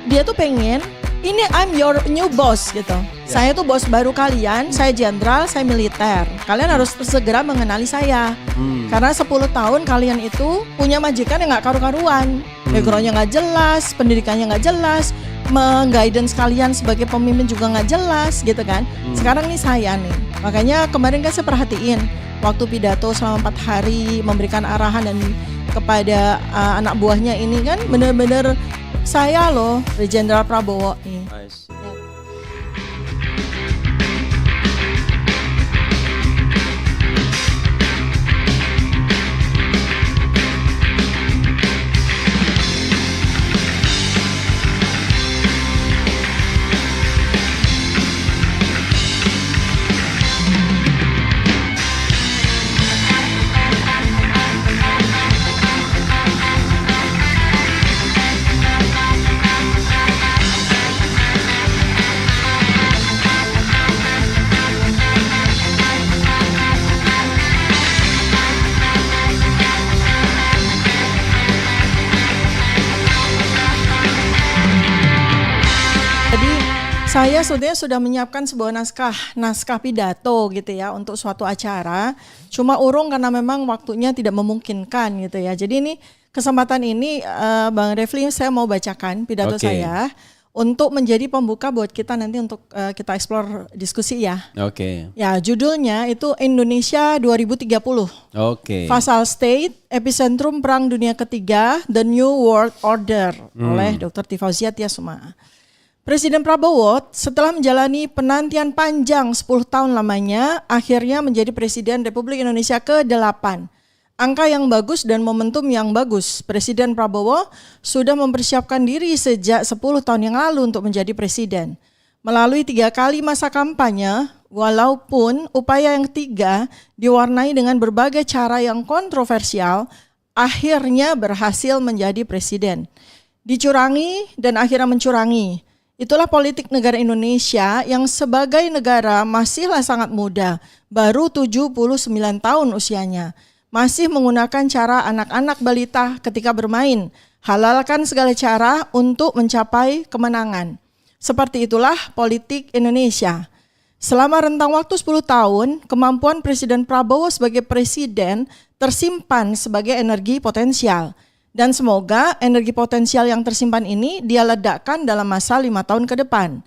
dia tuh pengen ini I'm your new boss gitu. Saya tuh bos baru kalian, saya jenderal, saya militer. Kalian harus segera mengenali saya. Karena 10 tahun kalian itu punya majikan yang gak karu-karuan. Backgroundnya gak jelas, pendidikannya gak jelas, meng-guidance kalian sebagai pemimpin juga gak jelas gitu kan. Sekarang nih saya nih, makanya kemarin kan saya perhatiin waktu pidato selama 4 hari memberikan arahan dan kepada anak buahnya ini kan benar-benar saya loh, Jenderal Prabowo nih. Saya sebetulnya sudah menyiapkan sebuah naskah pidato gitu ya untuk suatu acara. Cuma urung karena memang waktunya tidak memungkinkan gitu ya. Jadi ini kesempatan ini Bang Refli saya mau bacakan pidato saya untuk menjadi pembuka buat kita nanti untuk kita explore diskusi ya. Ya judulnya itu Indonesia 2030. Fasal State, Epicentrum Perang Dunia Ketiga, The New World Order oleh Dr. Tifauziah Tyasuma. Presiden Prabowo setelah menjalani penantian panjang 10 tahun lamanya, akhirnya menjadi Presiden Republik Indonesia ke-8. Angka yang bagus dan momentum yang bagus. Presiden Prabowo sudah mempersiapkan diri sejak 10 tahun yang lalu untuk menjadi Presiden. Melalui 3 kali masa kampanye, walaupun upaya yang ketiga diwarnai dengan berbagai cara yang kontroversial, akhirnya berhasil menjadi Presiden. Dicurangi dan akhirnya mencurangi. Itulah politik negara Indonesia yang sebagai negara masihlah sangat muda, baru 79 tahun usianya. Masih menggunakan cara anak-anak balita ketika bermain, halalkan segala cara untuk mencapai kemenangan. Seperti itulah politik Indonesia. Selama rentang waktu 10 tahun, kemampuan Presiden Prabowo sebagai presiden tersimpan sebagai energi potensial. Dan semoga energi potensial yang tersimpan ini dia ledakkan dalam masa 5 tahun ke depan.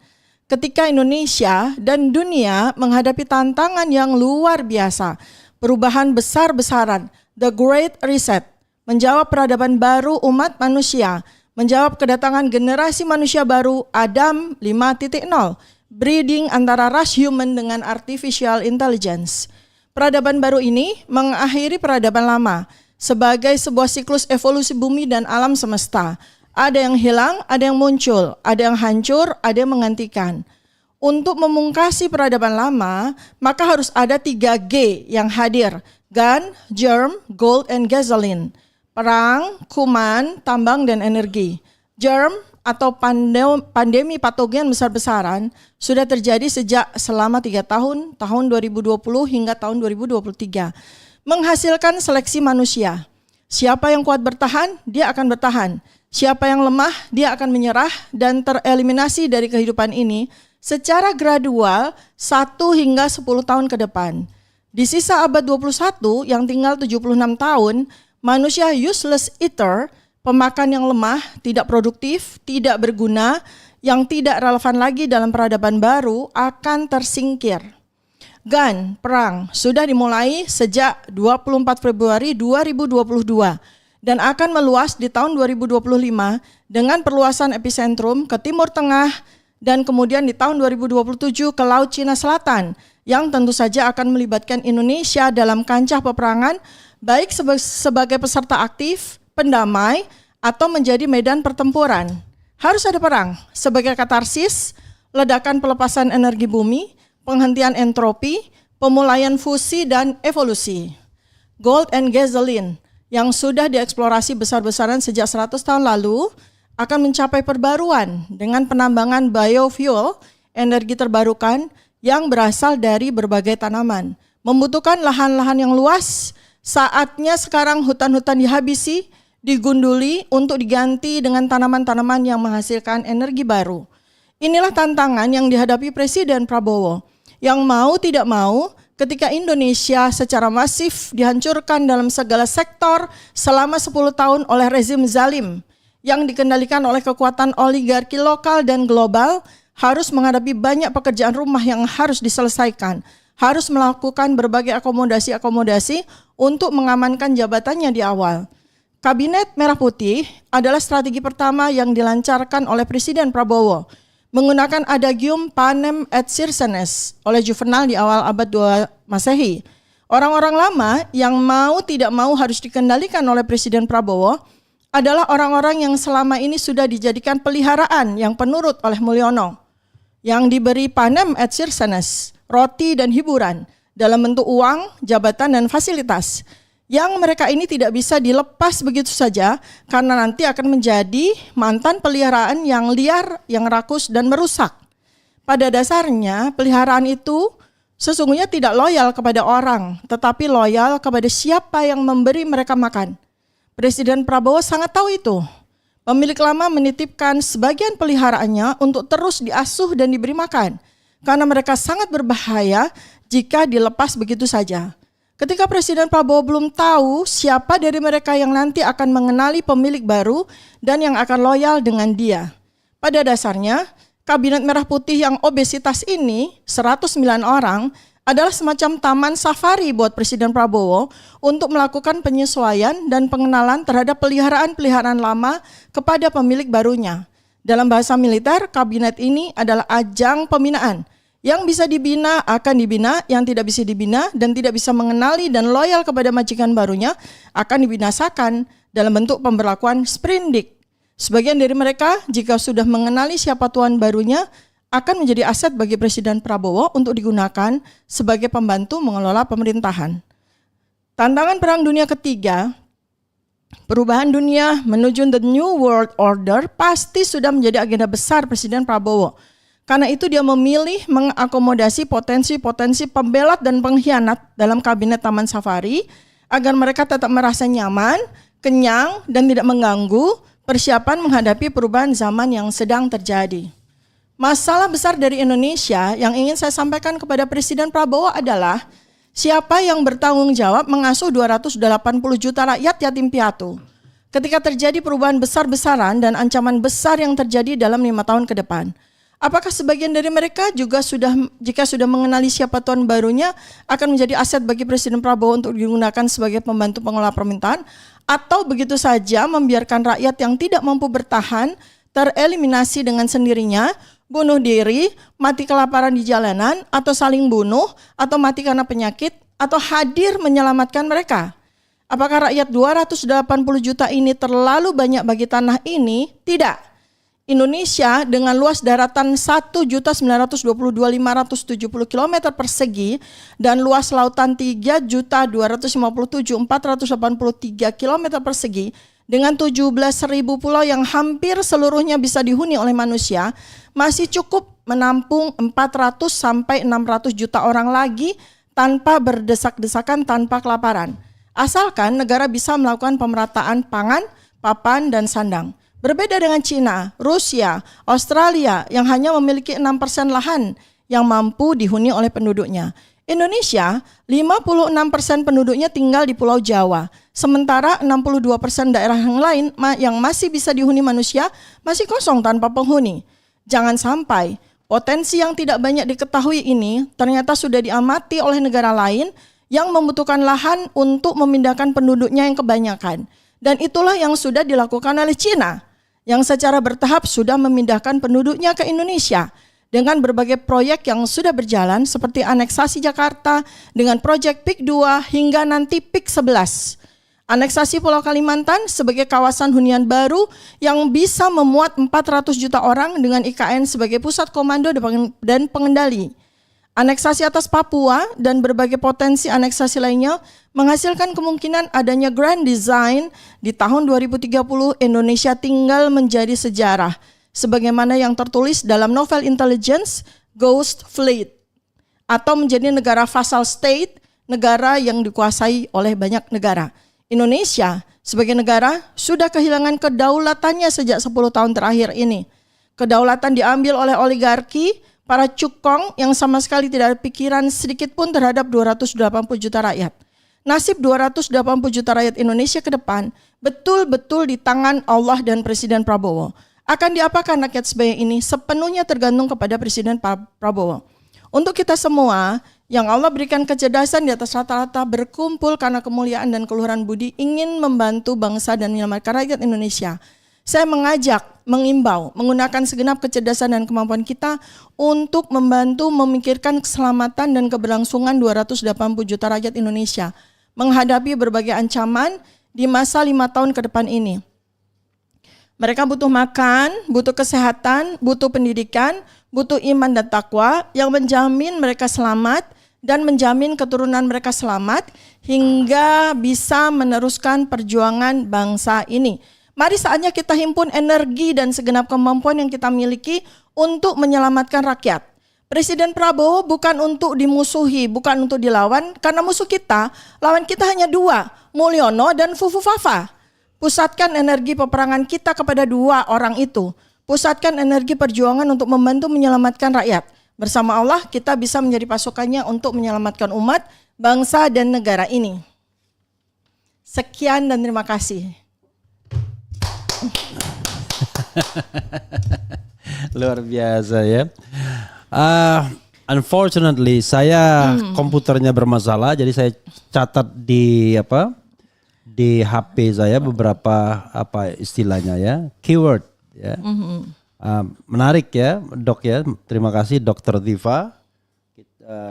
Ketika Indonesia dan dunia menghadapi tantangan yang luar biasa, perubahan besar-besaran, the Great Reset, menjawab peradaban baru umat manusia, menjawab kedatangan generasi manusia baru Adam 5.0, breeding antara ras human dengan artificial intelligence. Peradaban baru ini mengakhiri peradaban lama, sebagai sebuah siklus evolusi bumi dan alam semesta. Ada yang hilang, ada yang muncul, ada yang hancur, ada yang menggantikan. Untuk memungkasi peradaban lama, maka harus ada 3G yang hadir. Gun, germ, gold, and gasoline. Perang, kuman, tambang, dan energi. Germ atau pandemi patogen besar-besaran sudah terjadi sejak selama 3 tahun, tahun 2020 hingga tahun 2023. Menghasilkan seleksi manusia. Siapa yang kuat bertahan, dia akan bertahan. Siapa yang lemah, dia akan menyerah dan tereliminasi dari kehidupan ini secara gradual 1 hingga 10 tahun ke depan. Di sisa abad 21 yang tinggal 76 tahun, manusia useless eater, pemakan yang lemah, tidak produktif, tidak berguna, yang tidak relevan lagi dalam peradaban baru akan tersingkir. Gun, perang, sudah dimulai sejak 24 Februari 2022 dan akan meluas di tahun 2025 dengan perluasan epicentrum ke Timur Tengah dan kemudian di tahun 2027 ke Laut Cina Selatan yang tentu saja akan melibatkan Indonesia dalam kancah peperangan baik sebagai peserta aktif, pendamai, atau menjadi medan pertempuran. Harus ada perang sebagai katarsis, ledakan pelepasan energi bumi, penghentian entropi, pemulaian fusi dan evolusi. Gold and gasoline yang sudah dieksplorasi besar-besaran sejak 100 tahun lalu akan mencapai perbaruan dengan penambangan biofuel, energi terbarukan yang berasal dari berbagai tanaman. Membutuhkan lahan-lahan yang luas, saatnya sekarang hutan-hutan dihabisi digunduli untuk diganti dengan tanaman-tanaman yang menghasilkan energi baru. Inilah tantangan yang dihadapi Presiden Prabowo, yang mau tidak mau ketika Indonesia secara masif dihancurkan dalam segala sektor selama 10 tahun oleh rezim zalim yang dikendalikan oleh kekuatan oligarki lokal dan global, harus menghadapi banyak pekerjaan rumah yang harus diselesaikan, harus melakukan berbagai akomodasi-akomodasi untuk mengamankan jabatannya di awal. Kabinet Merah Putih adalah strategi pertama yang dilancarkan oleh Presiden Prabowo, menggunakan adagium panem et circenses oleh Juvenal di awal abad 2 Masehi. Orang-orang lama yang mau tidak mau harus dikendalikan oleh Presiden Prabowo adalah orang-orang yang selama ini sudah dijadikan peliharaan yang penurut oleh Mulyono, yang diberi panem et circenses, roti dan hiburan dalam bentuk uang, jabatan dan fasilitas, yang mereka ini tidak bisa dilepas begitu saja karena nanti akan menjadi mantan peliharaan yang liar, yang rakus dan merusak. Pada dasarnya peliharaan itu sesungguhnya tidak loyal kepada orang, tetapi loyal kepada siapa yang memberi mereka makan. Presiden Prabowo sangat tahu itu. Pemilik lama menitipkan sebagian peliharaannya untuk terus diasuh dan diberi makan, karena mereka sangat berbahaya jika dilepas begitu saja. Ketika Presiden Prabowo belum tahu siapa dari mereka yang nanti akan mengenali pemilik baru dan yang akan loyal dengan dia. Pada dasarnya, Kabinet Merah Putih yang obesitas ini, 109 orang, adalah semacam taman safari buat Presiden Prabowo untuk melakukan penyesuaian dan pengenalan terhadap peliharaan-peliharaan lama kepada pemilik barunya. Dalam bahasa militer, kabinet ini adalah ajang pembinaan. Yang bisa dibina akan dibina, yang tidak bisa dibina dan tidak bisa mengenali dan loyal kepada majikan barunya akan dibinasakan dalam bentuk pemberlakuan sprindik. Sebagian dari mereka jika sudah mengenali siapa tuan barunya akan menjadi aset bagi Presiden Prabowo untuk digunakan sebagai pembantu mengelola pemerintahan. Tantangan Perang Dunia Ketiga, perubahan dunia menuju the New World Order pasti sudah menjadi agenda besar Presiden Prabowo. Karena itu dia memilih mengakomodasi potensi-potensi pembelot dan pengkhianat dalam kabinet Taman Safari agar mereka tetap merasa nyaman, kenyang, dan tidak mengganggu persiapan menghadapi perubahan zaman yang sedang terjadi. Masalah besar dari Indonesia yang ingin saya sampaikan kepada Presiden Prabowo adalah siapa yang bertanggung jawab mengasuh 280 juta rakyat yatim piatu ketika terjadi perubahan besar-besaran dan ancaman besar yang terjadi dalam 5 tahun ke depan. Apakah sebagian dari mereka juga jika sudah mengenali siapa tuan barunya akan menjadi aset bagi Presiden Prabowo untuk digunakan sebagai pembantu pengelola pemerintahan, atau begitu saja membiarkan rakyat yang tidak mampu bertahan tereliminasi dengan sendirinya, bunuh diri, mati kelaparan di jalanan, atau saling bunuh, atau mati karena penyakit, atau hadir menyelamatkan mereka? Apakah rakyat 280 juta ini terlalu banyak bagi tanah ini? Tidak. Indonesia dengan luas daratan 1.922.570 km persegi dan luas lautan 3.257.483 km persegi dengan 17.000 pulau yang hampir seluruhnya bisa dihuni oleh manusia, masih cukup menampung 400 sampai 600 juta orang lagi tanpa berdesak-desakan, tanpa kelaparan. Asalkan negara bisa melakukan pemerataan pangan, papan, dan sandang. Berbeda dengan Cina, Rusia, Australia yang hanya memiliki 6% lahan yang mampu dihuni oleh penduduknya. Indonesia, 56% penduduknya tinggal di Pulau Jawa, sementara 62% daerah yang lain yang masih bisa dihuni manusia masih kosong tanpa penghuni. Jangan sampai potensi yang tidak banyak diketahui ini ternyata sudah diamati oleh negara lain yang membutuhkan lahan untuk memindahkan penduduknya yang kebanyakan. Dan itulah yang sudah dilakukan oleh Cina, yang secara bertahap sudah memindahkan penduduknya ke Indonesia dengan berbagai proyek yang sudah berjalan seperti aneksasi Jakarta dengan proyek PIK 2 hingga nanti PIK 11. Aneksasi Pulau Kalimantan sebagai kawasan hunian baru yang bisa memuat 400 juta orang dengan IKN sebagai pusat komando dan pengendali. Aneksasi atas Papua dan berbagai potensi aneksasi lainnya menghasilkan kemungkinan adanya grand design di tahun 2030 Indonesia tinggal menjadi sejarah sebagaimana yang tertulis dalam novel intelligence Ghost Fleet, atau menjadi negara vassal state, negara yang dikuasai oleh banyak negara. Indonesia sebagai negara sudah kehilangan kedaulatannya sejak 10 tahun terakhir ini. Kedaulatan diambil oleh oligarki, para cukong yang sama sekali tidak ada pikiran sedikit pun terhadap 280 juta rakyat. Nasib 280 juta rakyat Indonesia ke depan betul-betul di tangan Allah dan Presiden Prabowo. Akan diapakan rakyat sebaya ini sepenuhnya tergantung kepada Presiden Prabowo. Untuk kita semua yang Allah berikan kecerdasan di atas rata-rata berkumpul karena kemuliaan dan keluhuran budi ingin membantu bangsa dan menyelamatkan rakyat Indonesia. Saya mengajak, mengimbau, menggunakan segenap kecerdasan dan kemampuan kita untuk membantu memikirkan keselamatan dan keberlangsungan 280 juta rakyat Indonesia menghadapi berbagai ancaman di masa 5 tahun ke depan ini. Mereka butuh makan, butuh kesehatan, butuh pendidikan, butuh iman dan takwa yang menjamin mereka selamat dan menjamin keturunan mereka selamat hingga bisa meneruskan perjuangan bangsa ini. Mari saatnya kita himpun energi dan segenap kemampuan yang kita miliki untuk menyelamatkan rakyat. Presiden Prabowo bukan untuk dimusuhi, bukan untuk dilawan, karena musuh kita, lawan kita hanya 2, Mulyono dan Fufu Fafa. Pusatkan energi peperangan kita kepada 2 orang itu. Pusatkan energi perjuangan untuk membantu menyelamatkan rakyat. Bersama Allah kita bisa menjadi pasukannya untuk menyelamatkan umat, bangsa dan negara ini. Sekian dan terima kasih. Luar biasa ya. Unfortunately saya komputernya bermasalah, jadi saya catat di HP saya beberapa istilahnya ya, keyword ya. Menarik ya Dok ya, terima kasih Dr. Diva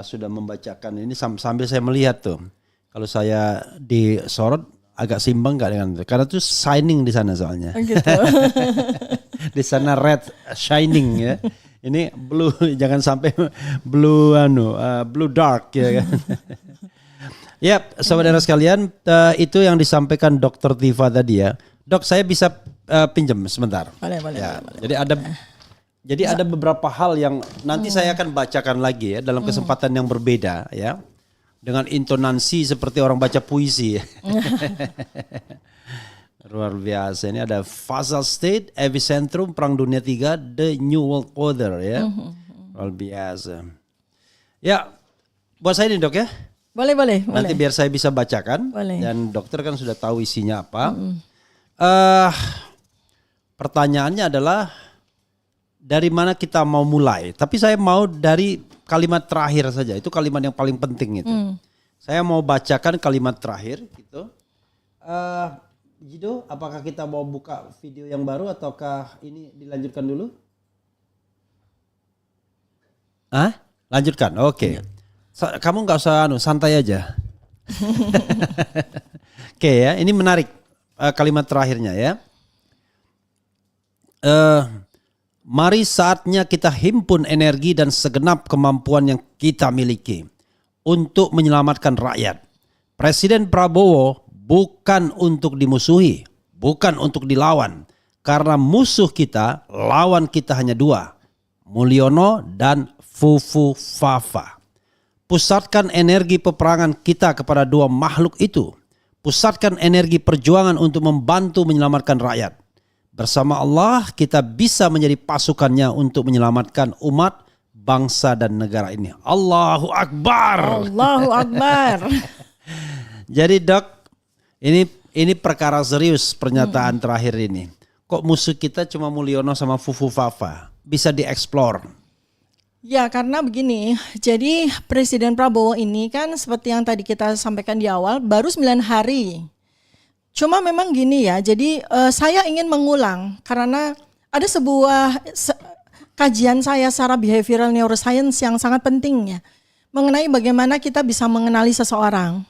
sudah membacakan ini sambil saya melihat tuh. Kalau saya disorot agak simbang nggak dengan itu, karena tuh shining di sana soalnya. Gitu. Di sana red shining ya. Ini blue, jangan sampai blue blue dark ya kan. Ya, saudara sekalian, itu yang disampaikan Dr. Diva tadi ya. Dok, saya bisa pinjam sebentar. Boleh. Ya, jadi ada beberapa hal yang nanti saya akan bacakan lagi ya dalam kesempatan yang berbeda ya. Dengan intonasi seperti orang baca puisi. Luar biasa. Ini ada Fazal State, epicentrum Perang Dunia III, The New World Order ya. Luar biasa. Ya, buat saya nih Dok ya. Boleh. Nanti biar saya bisa bacakan. Boleh. Dan dokter kan sudah tahu isinya apa. Pertanyaannya adalah dari mana kita mau mulai. Tapi saya mau dari kalimat terakhir saja. Itu kalimat yang paling penting itu. Saya mau bacakan kalimat terakhir gitu. Jido, apakah kita mau buka video yang baru ataukah ini dilanjutkan dulu? Lanjutkan. Oke. Kamu nggak usah santai aja. Oke ya, ini menarik kalimat terakhirnya ya. Mari saatnya kita himpun energi dan segenap kemampuan yang kita miliki untuk menyelamatkan rakyat. Presiden Prabowo bukan untuk dimusuhi, bukan untuk dilawan. Karena musuh kita, lawan kita hanya 2, Mulyono dan Fufu Fafa. Pusatkan energi peperangan kita kepada 2 makhluk itu. Pusatkan energi perjuangan untuk membantu menyelamatkan rakyat. Bersama Allah kita bisa menjadi pasukannya untuk menyelamatkan umat, bangsa dan negara ini. Allahu Akbar. Allahu Akbar. Jadi Dok, ini perkara serius pernyataan terakhir ini. Kok musuh kita cuma Mulyono sama Fufu Fafa? Bisa dieksplor. Ya karena begini, jadi Presiden Prabowo ini kan seperti yang tadi kita sampaikan di awal baru 9 hari. Cuma memang gini ya, jadi saya ingin mengulang karena ada sebuah kajian saya secara behavioral neuroscience yang sangat penting ya. Mengenai bagaimana kita bisa mengenali seseorang.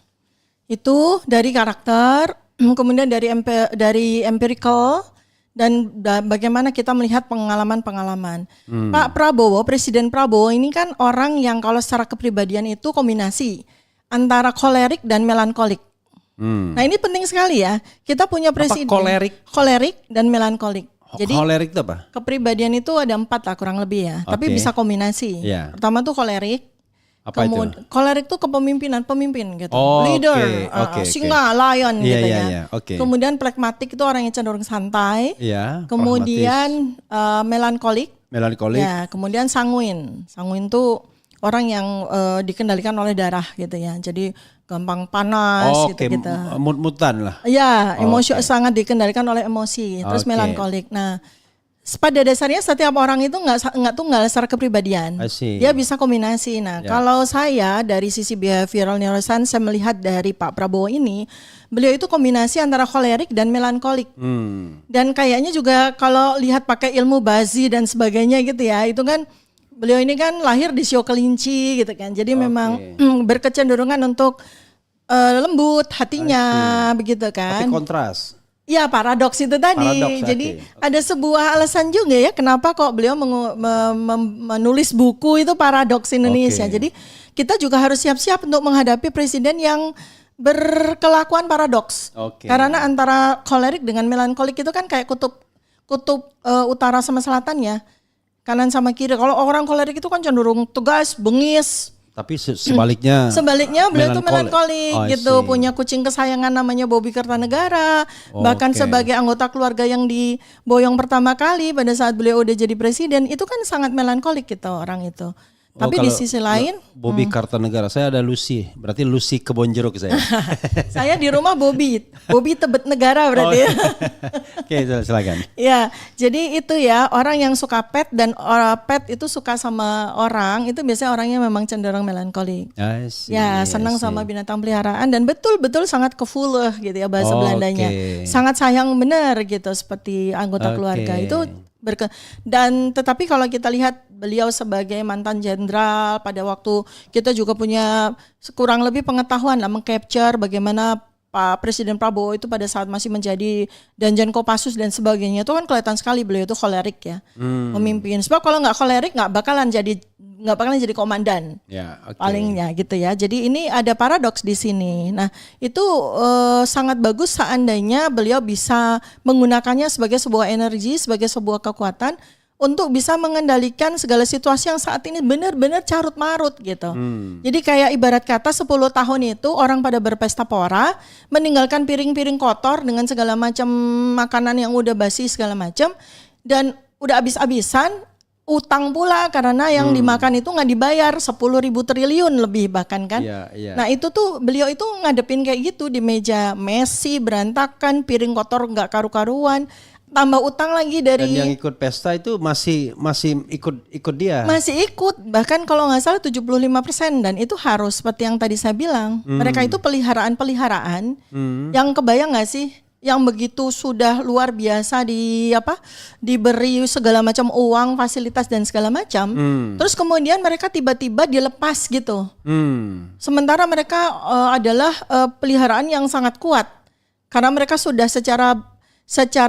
Itu dari karakter, kemudian dari empirical, dan bagaimana kita melihat pengalaman-pengalaman. Pak Prabowo, Presiden Prabowo ini kan orang yang kalau secara kepribadian itu kombinasi antara kolerik dan melankolik. Nah ini penting sekali ya. Kita punya presiden kolerik dan melankolik. Jadi kolerik itu apa? Kepribadian itu ada 4 lah kurang lebih ya. Tapi bisa kombinasi. Yeah. Pertama tuh kolerik, Apa itu? Kolerik itu kepemimpinan, pemimpin gitu. Oh, Leader, oke. singa, lion gitu ya. Iya, oke. Kemudian phlegmatic itu orang yang cenderung santai. Iya, Kemudian melankolik. Melankolik. Ya, kemudian sanguin. Sanguin itu orang yang dikendalikan oleh darah gitu ya. Jadi gampang panas gitu-gitu. Mut-mutan lah. Ya, emosi sangat dikendalikan oleh emosi. Terus melankolik. Nah, pada dasarnya setiap orang itu nggak tunggal secara kepribadian. Dia bisa kombinasi. Nah, kalau saya dari sisi behavioral neuroscience saya melihat dari Pak Prabowo ini, beliau itu kombinasi antara kolerik dan melankolik. Dan kayaknya juga kalau lihat pakai ilmu Bazi dan sebagainya gitu ya, itu kan beliau ini kan lahir di sio kelinci gitu kan. Jadi memang berkecenderungan untuk lembut hatinya begitu kan. Tapi kontras. Ya, paradoks itu tadi. Jadi ada sebuah alasan juga ya kenapa kok beliau menulis buku itu Paradoks Indonesia. Jadi kita juga harus siap-siap untuk menghadapi presiden yang berkelakuan paradoks. Karena antara kolerik dengan melankolik itu kan kayak kutub utara sama selatan ya. Kanan sama kiri. Kalau orang kolerik itu kan cenderung tegas, bengis. Tapi sebaliknya beliau tuh melankolik gitu, punya kucing kesayangan namanya Bobby Kertanegara, bahkan sebagai anggota keluarga yang diboyong pertama kali pada saat beliau udah jadi presiden, itu kan sangat melankolik gitu orang itu. Tapi di sisi lain Bobby Kertanegara, saya ada Lucy, berarti Lucy Kebon Jeruk saya. Saya di rumah Bobby Tebet Negara berarti. Oke, silakan. Ya, jadi itu ya orang yang suka pet dan pet itu suka sama orang itu biasanya orangnya memang cenderung melankolik. Ya, senang sama binatang peliharaan dan betul-betul sangat kevoelig gitu ya bahasa Belandanya. Sangat sayang benar gitu seperti anggota keluarga itu. Dan tetapi kalau kita lihat beliau sebagai mantan jenderal pada waktu kita juga punya kurang lebih pengetahuan lah mengcapture bagaimana Pak Presiden Prabowo itu pada saat masih menjadi Danjen Kopassus dan sebagainya itu kan kelihatan sekali beliau itu kolerik ya memimpin. Sebab kalau nggak kolerik nggak bakalan jadi komandan palingnya gitu ya. Jadi ini ada paradoks di sini. Nah itu sangat bagus seandainya beliau bisa menggunakannya sebagai sebuah energi, sebagai sebuah kekuatan untuk bisa mengendalikan segala situasi yang saat ini benar-benar carut marut gitu. Jadi kayak ibarat kata 10 tahun itu orang pada berpesta pora, meninggalkan piring-piring kotor dengan segala macam makanan yang udah basi segala macam dan udah habis-habisan utang pula karena yang dimakan itu nggak dibayar 10.000 triliun lebih bahkan kan. Nah itu tuh beliau itu ngadepin kayak gitu di meja messy, berantakan, piring kotor nggak karu-karuan. Tambah utang lagi dari. Dan yang ikut pesta itu masih ikut dia. Masih ikut, bahkan kalau nggak salah 75% dan itu harus seperti yang tadi saya bilang. Mereka itu peliharaan yang kebayang nggak sih? Yang begitu sudah luar biasa diberi segala macam uang, fasilitas dan segala macam. Terus kemudian mereka tiba-tiba dilepas gitu. Sementara mereka adalah peliharaan yang sangat kuat. Karena mereka sudah secara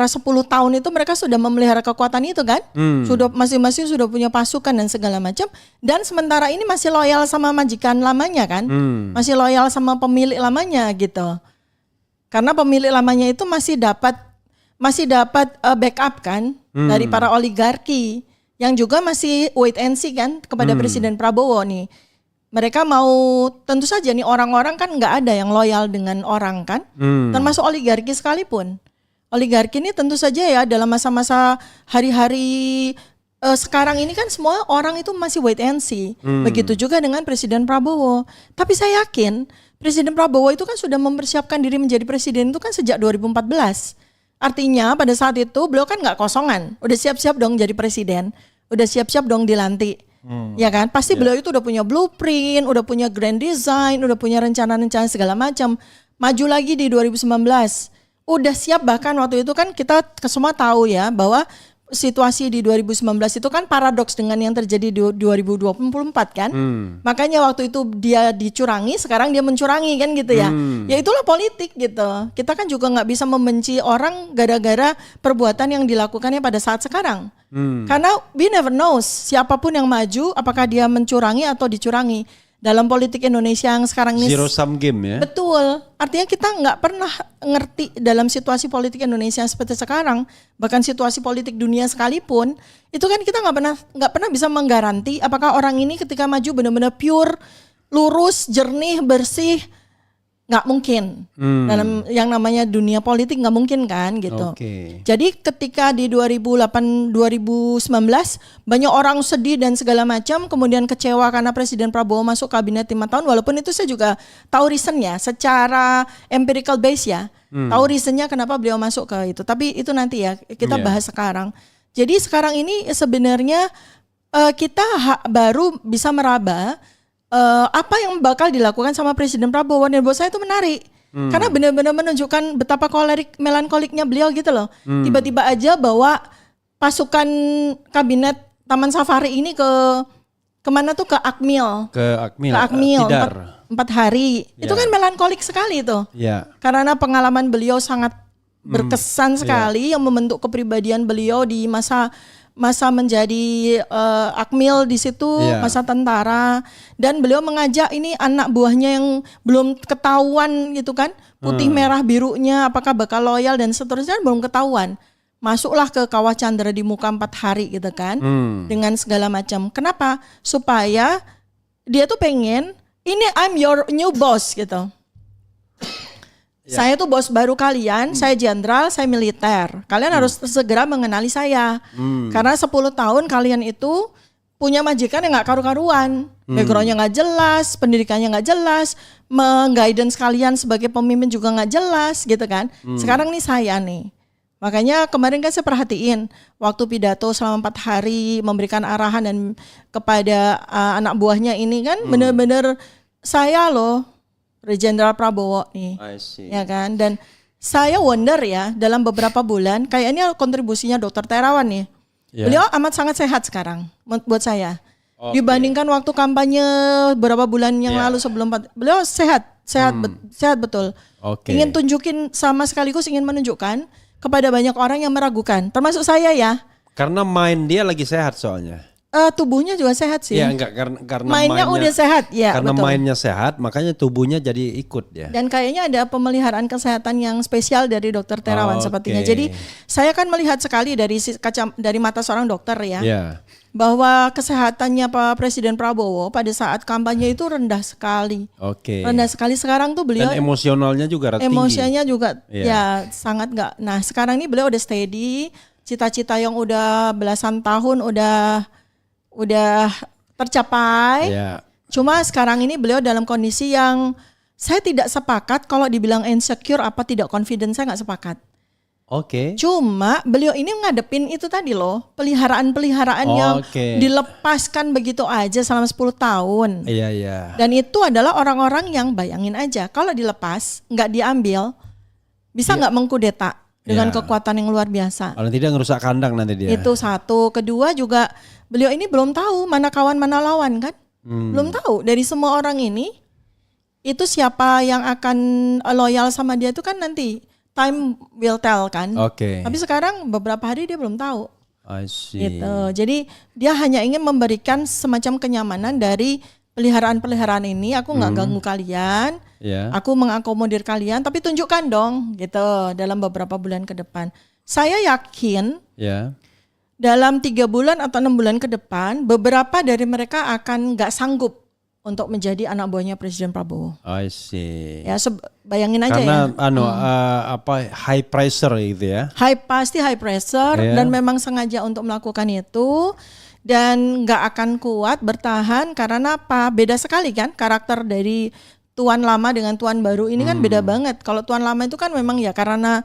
10 tahun itu mereka sudah memelihara kekuatan itu kan. Sudah masing-masing sudah punya pasukan dan segala macam. Dan sementara ini masih loyal sama majikan lamanya kan. Masih loyal sama pemilik lamanya gitu. Karena pemilik lamanya itu masih dapat backup kan dari para oligarki yang juga masih wait and see kan kepada Presiden Prabowo nih. Mereka mau tentu saja nih orang-orang kan nggak ada yang loyal dengan orang kan, termasuk oligarki sekalipun. Oligarki ini tentu saja ya dalam masa-masa hari-hari sekarang ini kan semua orang itu masih wait and see. Begitu juga dengan Presiden Prabowo. Tapi saya yakin Presiden Prabowo itu kan sudah mempersiapkan diri menjadi presiden itu kan sejak 2014. Artinya pada saat itu beliau kan nggak kosongan. Udah siap-siap dong jadi presiden. Udah siap-siap dong dilantik. Ya kan? Pasti beliau itu udah punya blueprint, udah punya grand design, udah punya rencana-rencana segala macam. Maju lagi di 2019. Udah siap, bahkan waktu itu kan kita semua tahu ya bahwa situasi di 2019 itu kan paradoks dengan yang terjadi di 2024 kan. Makanya waktu itu dia dicurangi, sekarang dia mencurangi kan gitu ya. Ya itulah politik gitu. Kita kan juga nggak bisa membenci orang gara-gara perbuatan yang dilakukannya pada saat sekarang. Karena we never knows siapapun yang maju apakah dia mencurangi atau dicurangi. Dalam politik Indonesia yang sekarang ini zero sum game ya. Betul. Artinya kita nggak pernah ngerti dalam situasi politik Indonesia seperti sekarang, bahkan situasi politik dunia sekalipun, itu kan kita nggak pernah bisa menggaranti apakah orang ini ketika maju benar-benar pure lurus, jernih, bersih, nggak mungkin. Dalam yang namanya dunia politik nggak mungkin kan gitu. Jadi ketika di 2019 banyak orang sedih dan segala macam, kemudian kecewa karena Presiden Prabowo masuk kabinet 5 tahun, walaupun itu saya juga tahu reasonnya secara empirical base ya. Tahu reasonnya kenapa beliau masuk ke itu. Tapi itu nanti ya kita bahas sekarang. Jadi sekarang ini sebenarnya kita baru bisa meraba apa yang bakal dilakukan sama Presiden Prabowo, dan buat saya itu menarik karena benar-benar menunjukkan betapa melankoliknya beliau gitu loh. Tiba-tiba aja bawa pasukan kabinet Taman Safari ini kemana tuh, ke Akmil. Ke Akmil 4 hari. Itu kan melankolik sekali itu. Karena pengalaman beliau sangat berkesan sekali yang membentuk kepribadian beliau di masa menjadi Akmil di situ, masa tentara, dan beliau mengajak ini anak buahnya yang belum ketahuan gitu kan, putih merah birunya apakah bakal loyal dan seterusnya belum ketahuan. Masuklah ke Kawah Chandra di muka 4 hari gitu kan, dengan segala macam. Kenapa? Supaya dia tuh pengen, ini I'm your new boss gitu. Saya tuh bos baru kalian, saya jenderal, saya militer. Kalian harus segera mengenali saya. Karena 10 tahun kalian itu punya majikan yang gak karu-karuan. Backgroundnya gak jelas, pendidikannya gak jelas, meng-guidance kalian sebagai pemimpin juga gak jelas gitu kan. Sekarang nih saya nih. Makanya kemarin kan saya perhatiin waktu pidato selama 4 hari memberikan arahan dan kepada anak buahnya ini kan benar-benar saya loh, Jenderal Prabowo nih, ya kan. Dan saya wonder ya, dalam beberapa bulan, kayaknya kontribusinya Dr. Terawan nih, beliau amat sangat sehat sekarang buat saya. Dibandingkan waktu kampanye beberapa bulan yang lalu sebelum, beliau sehat betul. Ingin tunjukin sekaligus ingin menunjukkan kepada banyak orang yang meragukan, termasuk saya ya. Karena dia lagi sehat soalnya. Tubuhnya juga sehat sih. Ya enggak, karena mainnya udah sehat ya. Karena betul. mainnya sehat, makanya tubuhnya jadi ikut ya. Dan kayaknya ada pemeliharaan kesehatan yang spesial dari Dr. Terawan sepertinya. Jadi saya kan melihat sekali dari mata seorang dokter ya, bahwa kesehatannya Pak Presiden Prabowo pada saat kampanye itu rendah sekali. Rendah sekali. Sekarang tuh beliau. Dan emosionalnya juga tinggi. Emosinya juga ya sangat enggak. Nah sekarang ini beliau udah steady. Cita-cita yang udah belasan tahun udah tercapai. Cuma sekarang ini beliau dalam kondisi yang saya tidak sepakat kalau dibilang insecure apa tidak confident, saya nggak sepakat. Cuma beliau ini ngadepin itu tadi loh, peliharaan-peliharaan yang dilepaskan begitu aja selama 10 tahun. Dan itu adalah orang-orang yang bayangin aja kalau dilepas, nggak diambil, bisa nggak mengkudeta dengan kekuatan yang luar biasa. Kalau tidak ngerusak kandang nanti dia. Itu satu. Kedua juga beliau ini belum tahu mana kawan mana lawan kan. Belum tahu dari semua orang ini itu siapa yang akan loyal sama dia itu kan nanti time will tell kan. Tapi sekarang beberapa hari dia belum tahu. Gitu. Jadi dia hanya ingin memberikan semacam kenyamanan dari peliharaan-peliharaan ini. Aku nggak ganggu kalian. Aku mengakomodir kalian, tapi tunjukkan dong gitu dalam beberapa bulan ke depan. Saya yakin dalam 3 bulan atau 6 bulan ke depan, beberapa dari mereka akan nggak sanggup untuk menjadi anak buahnya Presiden Prabowo. Ya bayangin aja. Karena high pressure gitu ya. Pasti high pressure dan memang sengaja untuk melakukan itu. Dan nggak akan kuat bertahan karena apa? Beda sekali kan karakter dari tuan lama dengan tuan baru ini kan beda banget. Kalau tuan lama itu kan memang ya karena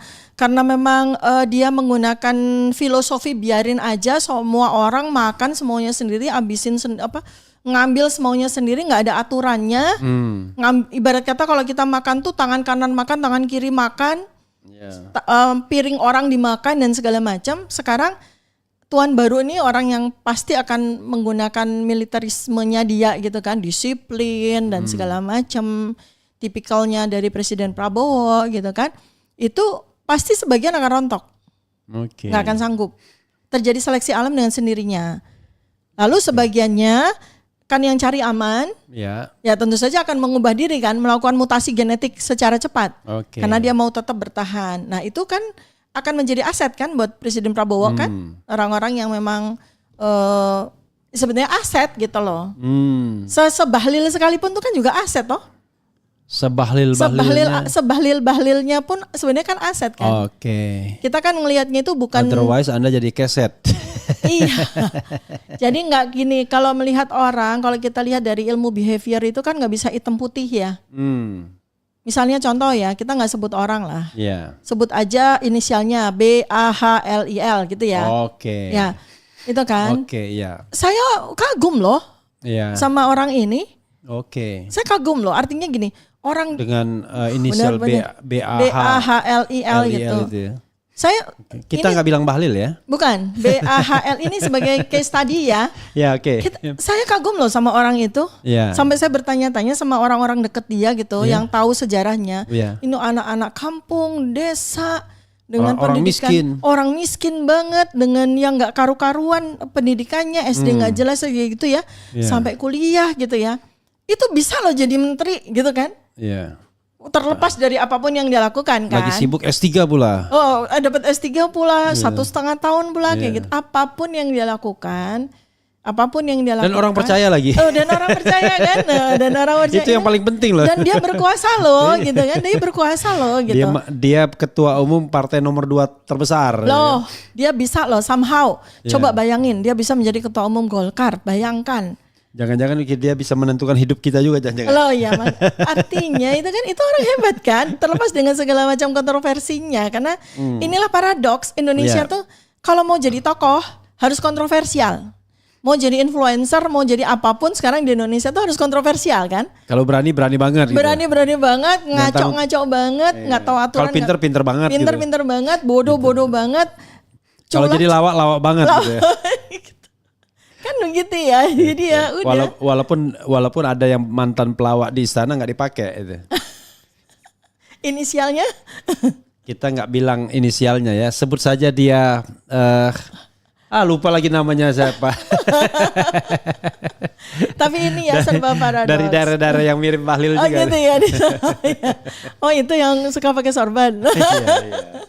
memang dia menggunakan filosofi biarin aja semua orang makan semuanya sendiri, habisin ngambil semuanya sendiri, nggak ada aturannya. Ibarat kata kalau kita makan tuh tangan kanan makan, tangan kiri makan, piring orang dimakan dan segala macam. Sekarang tuan baru ini orang yang pasti akan menggunakan militerismenya dia gitu kan, disiplin dan segala macam, tipikalnya dari Presiden Prabowo gitu kan. Itu pasti sebagian akan rontok, nggak akan sanggup. Terjadi seleksi alam dengan sendirinya. Lalu sebagiannya kan yang cari aman, ya tentu saja akan mengubah diri kan, melakukan mutasi genetik secara cepat, karena dia mau tetap bertahan. Nah itu kan akan menjadi aset kan buat Presiden Prabowo kan, orang-orang yang memang sebenarnya aset gitu loh. Hmm. Sebahlil sekalipun itu kan juga aset toh. Sebahlil-bahlilnya pun sebenarnya kan aset kan. Oke. Kita kan ngelihatnya itu bukan. Otherwise Anda jadi keset. Iya. Jadi nggak gini, kalau melihat orang, kalau kita lihat dari ilmu behavior itu kan nggak bisa hitam putih ya. Misalnya contoh ya, kita nggak sebut orang lah. Yeah. Sebut aja inisialnya BAHLIL gitu ya. Oke. Ya, itu kan. Oke, ya. Saya kagum loh Ya. sama orang ini. Oke. Saya kagum loh, artinya gini, orang Dengan inisial BAHLIL gitu. itu ya. Saya Kita nggak bilang bahlil ya? bukan BAHL ini sebagai case study ya. Ya, oke. Saya kagum loh sama orang itu. Ya. Sampai saya bertanya-tanya sama orang-orang deket dia gitu, yang tahu sejarahnya. Ya. Ini anak-anak kampung, desa dengan Orang pendidikan miskin. orang miskin banget, dengan yang nggak karu-karuan pendidikannya, SD nggak jelas kayak gitu ya, sampai kuliah gitu ya. Itu bisa loh jadi menteri gitu kan? Iya. Terlepas dari apapun yang dia lakukan kan. Lagi sibuk S3 pula. Oh, dapat S3 pula, 1,5 tahun pula kayak gitu. Apapun yang dia lakukan, Dan orang percaya lagi. Oh, dan orang percaya kan? Dan orang percaya. Itu yang paling penting loh. Dan dia berkuasa loh, gitu kan? Dia berkuasa loh, gitu. Dia ketua umum partai nomor 2 terbesar. Loh, dia bisa loh somehow. Coba bayangin, dia bisa menjadi ketua umum Golkar. Bayangkan. Jangan-jangan dia bisa menentukan hidup kita juga, jangan-jangan. Loh ya, artinya itu kan itu orang hebat kan, terlepas dengan segala macam kontroversinya. Karena inilah paradoks Indonesia tuh kalau mau jadi tokoh harus kontroversial. Mau jadi influencer, mau jadi apapun sekarang di Indonesia tuh harus kontroversial kan. Kalau berani banget. Berani banget, ngaco banget, nggak tahu aturan. Kalau pinter banget. Pinter banget, bodoh banget. Kalau jadi lawak banget gitu ya. Kan begitu ya, jadi ya udah. Walaupun ada yang mantan pelawak di istana nggak dipakai itu. Inisialnya? Kita nggak bilang inisialnya ya, sebut saja dia. Lupa lagi namanya siapa. Tapi ini ya serba paradoks. Dari daerah-daerah yang mirip Bahlil juga. Oh gitu ya. Oh itu yang suka pakai sorban. Iya.